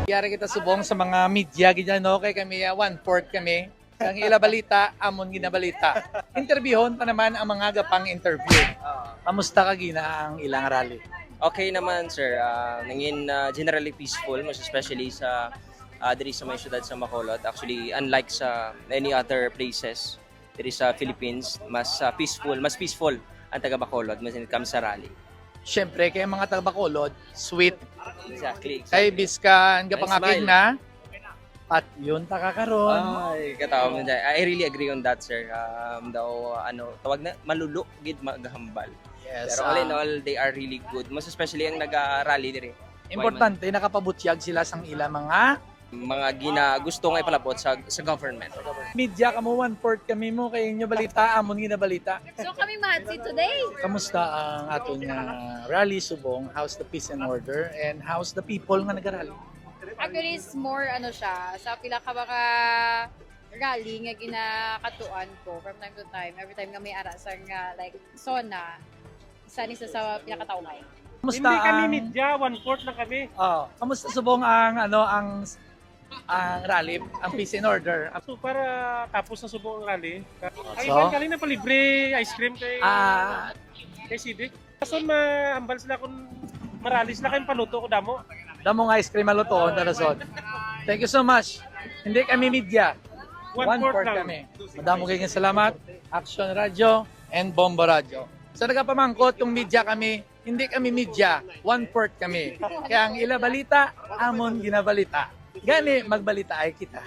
Yari kita subong sa mga media, ganyan, no? Kay kami, 1/4 kami. Ang ila balita, amon ginabalita. Interviewon pa naman ang mga gapang interview. Kamusta ka gina ang ilang rally? Okay naman sir, nangin generally peaceful, most especially sa diri sa may syudad sa Bacolod. Actually, unlike sa any other places diri sa Philippines, mas peaceful ang taga Bacolod when it comes sa rally. Siyempre, kay mga taga-Bacolod, sweet. Exactly. Kay biskan Nice gapangapig smile. na, at yun takakaroon. Ay, katawa mo dyan. I really agree on that sir. Daw tawag na malulo gid magahambal. Yes, Pero all in all, they are really good. Most especially ang naga-rally diri. importante, nakapabutyag sila sang ila mga Mga gusto nga ipalapot sa government. media. Kamo 1/4 kami mo, kay inyo balita, amon ginabalita. So kami mahatsi today. Kamusta ang aton nga rally subong? How's the peace and order? And how's the people nga nagarally? Actually, it's more siya, sa pila ka mga rally nga ginakatuan ko from time to time. Every time nga may ara sa nga like SONA, isa ni sa pinakatawag. Kamusta Hindi kami ang media, 1/4 lang kami. kamusta subong ang rally, ang peace and order? So para tapos na subong ang rally, ay So? galing na palibre ice cream kay kay Sidik. Kaso maambal sila kung marali sila kayong paluto ko damo. Damo nga ice cream malutoon tarason. Thank you so much. Hindi kami media. 1/4 lang. kami. Madamo kayong salamat. Action Radio and Bombo Radio. Sa nagapamangkot yung media kami, hindi kami media, 1/4 kami. Kaya ang ila balita, amon ginabalita. Gani, magbalita ay kita.